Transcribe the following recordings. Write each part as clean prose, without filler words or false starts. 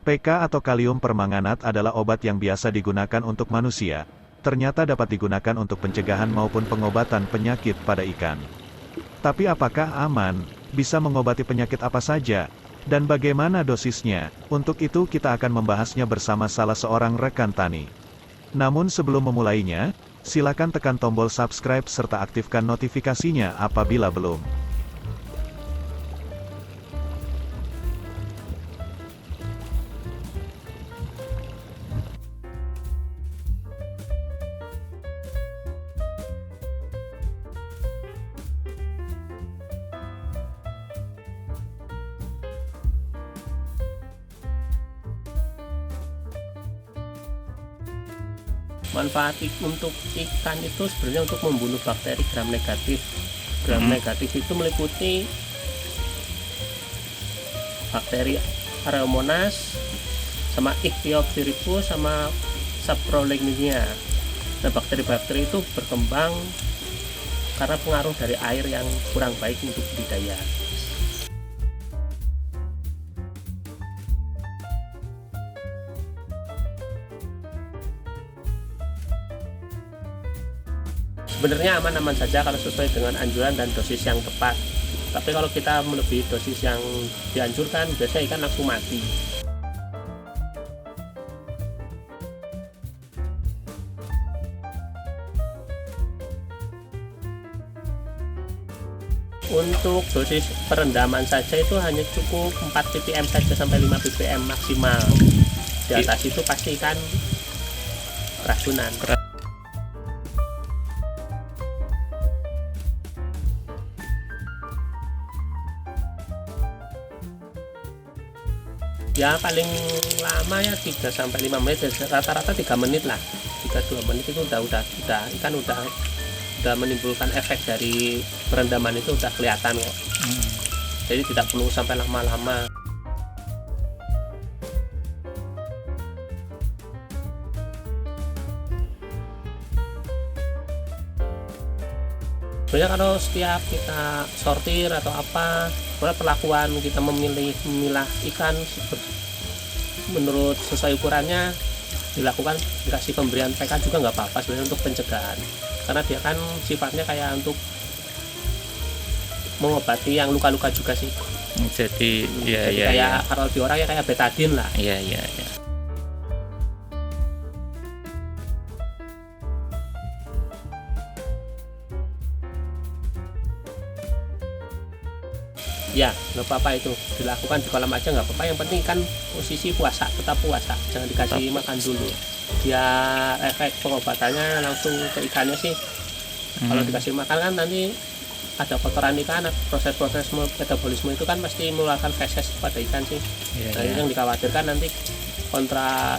PK atau kalium permanganat adalah obat yang biasa digunakan untuk manusia. Ternyata dapat digunakan untuk pencegahan maupun pengobatan penyakit pada ikan. Tapi apakah aman? Bisa mengobati penyakit apa saja? Dan bagaimana dosisnya? Untuk itu kita akan membahasnya bersama salah seorang rekan tani. Namun sebelum memulainya, silakan tekan tombol subscribe serta aktifkan notifikasinya apabila belum. Manfaat untuk ikan itu sebenarnya untuk membunuh bakteri gram negatif. Gram negatif itu meliputi bakteri Aeromonas sama Ichthyopterygus sama Saprolegninia. Nah, bakteri-bakteri itu berkembang karena pengaruh dari air yang kurang baik untuk budidaya. Sebenarnya aman-aman saja kalau sesuai dengan anjuran dan dosis yang tepat. Tapi kalau kita melebihi dosis yang dianjurkan, biasanya ikan langsung mati. Untuk dosis perendaman saja itu hanya cukup 4 ppm saja sampai 5 ppm maksimal. Di atas itu pasti ikan keracunan. Ya paling lama ya 3 sampai 5 menit, rata-rata 3 menit lah. 3-2 menit itu udah ikan udah menimbulkan efek dari perendaman, itu udah kelihatan kok. Jadi tidak perlu sampai lama-lama. Sebenarnya kalau setiap kita sortir atau apa, perlakuan kita memilah ikan menurut sesuai ukurannya dilakukan, dikasih pemberian PK juga nggak apa-apa sebenarnya untuk pencegahan, karena dia kan sifatnya kayak untuk mengobati yang luka-luka juga sih. Jadi kayak kalau di orang ya kayak betadine lah. Iya. Ya nggak apa-apa, itu dilakukan di kolam aja nggak apa-apa, yang penting kan posisi puasa, tetap puasa, jangan dikasih makan dulu biar efek pengobatannya langsung ke ikannya sih. Kalau dikasih makan kan nanti ada kotoran ikan, proses-proses metabolisme itu kan pasti mengeluarkan feses pada ikan sih. Nah yang dikhawatirkan nanti kontra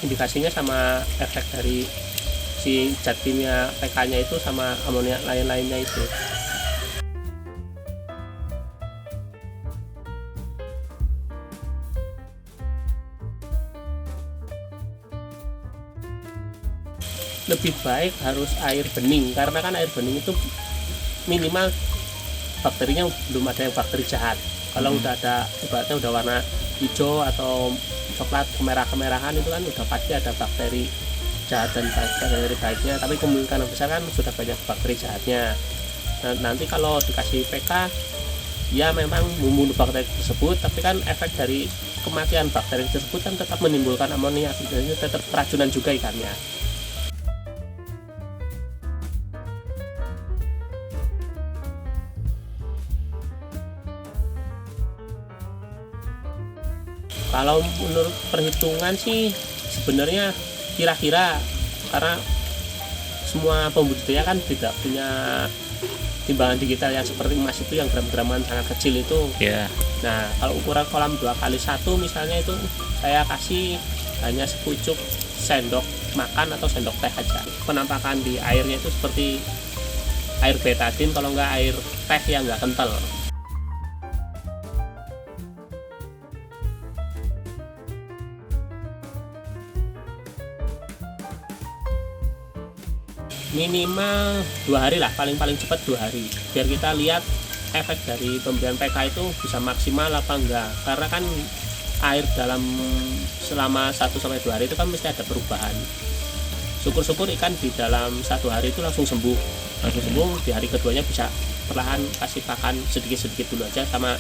indikasinya sama efek dari si zat kimia PK nya itu sama amonia lain-lainnya itu. Lebih baik harus air bening, karena kan air bening itu minimal bakterinya belum ada yang bakteri jahat. Kalau udah ada, ibaratnya udah warna hijau atau coklat kemerah-kemerahan, itu kan udah pasti ada bakteri jahat dan bakteri baiknya, tapi kemungkinan besar kan sudah banyak bakteri jahatnya. Nah, nanti kalau dikasih PK ya memang membunuh bakteri tersebut, tapi kan efek dari kematian bakteri tersebut kan tetap menimbulkan amonia, jadi tetap keracunan juga ikannya. Kalau menurut perhitungan sih sebenarnya kira-kira, karena semua pembudidaya kan tidak punya timbangan digital yang seperti emas itu yang gram-graman sangat kecil itu. Nah kalau ukuran kolam 2x1 misalnya, itu saya kasih hanya sepucuk sendok makan atau sendok teh aja. Penampakan di airnya itu seperti air betadine, kalau nggak air teh yang nggak kental. Minimal 2 hari lah, paling cepat 2 hari, biar kita lihat efek dari pemberian PK itu bisa maksimal apa enggak. Karena kan air dalam selama 1-2 hari itu kan mesti ada perubahan. Syukur-syukur ikan di dalam 1 hari itu langsung sembuh. Di hari keduanya bisa perlahan kasih pakan sedikit-sedikit dulu aja, sama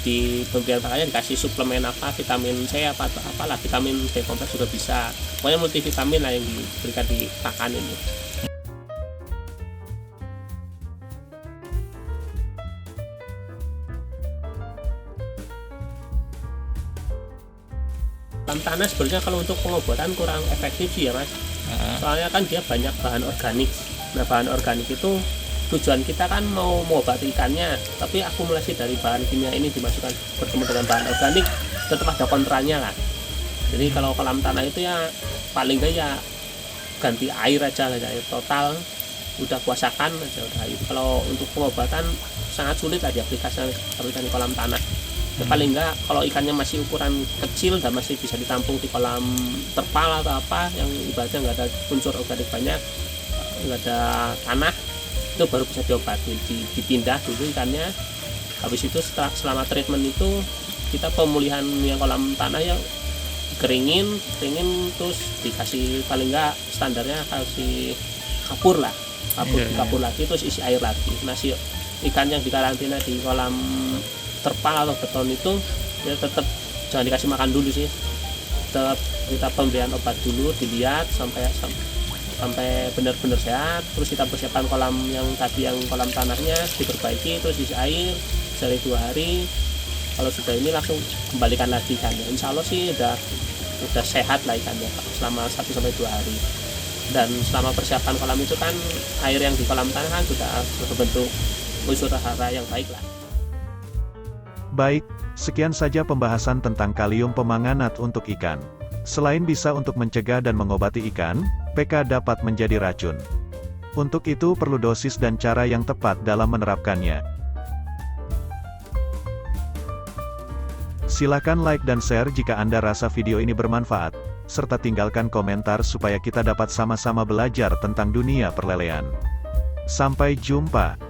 di pemberian pakannya dikasih suplemen apa, vitamin C apalah, vitamin B kompleks juga bisa. Pokoknya multivitamin lah yang diberikan di pakan ini. Kolam tanah sebenarnya kalau untuk pengobatan kurang efektif sih ya Mas. Soalnya kan dia banyak bahan organik. Nah, bahan organik itu tujuan kita kan mau mengobati ikannya, tapi akumulasi dari bahan kimia ini dimasukkan bertemu dengan bahan organik, tetap ada kontranya lah. Jadi kalau kolam tanah itu ya paling nggak ya ganti air aja lah, air total, udah kuasakan aja udah air. Kalau untuk pengobatan sangat sulit lah diaplikasikan di kolam tanah. Ya, paling enggak kalau ikannya masih ukuran kecil dan masih bisa ditampung di kolam terpal atau apa yang ibaratnya nggak ada unsur organik banyak, nggak ada tanah, itu baru bisa diobati, dipindah dulu ikannya. Habis itu selama treatment itu kita pemulihan yang kolam tanah yang keringin terus dikasih paling enggak standarnya kasih kapur lagi, terus isi air lagi. Nasi ikan yang dikarantina di kolam terpal atau beton itu ya tetap jangan dikasih makan dulu sih, tetap kita pemberian obat dulu, dilihat sampai benar-benar sehat. Terus kita persiapkan kolam yang tadi, yang kolam tanahnya diperbaiki, terus isi air sehari 2 hari. Kalau sudah ini langsung kembalikan lagi ikannya, insya Allah sih udah sehat lah ikannya selama 1-2 hari. Dan selama persiapan kolam itu kan air yang di kolam tanah kan sudah berbentuk unsur hara yang baik lah. Baik, sekian saja pembahasan tentang kalium pemanganat untuk ikan. Selain bisa untuk mencegah dan mengobati ikan, PK dapat menjadi racun. Untuk itu perlu dosis dan cara yang tepat dalam menerapkannya. Silakan like dan share jika Anda rasa video ini bermanfaat, serta tinggalkan komentar supaya kita dapat sama-sama belajar tentang dunia perlelean. Sampai jumpa.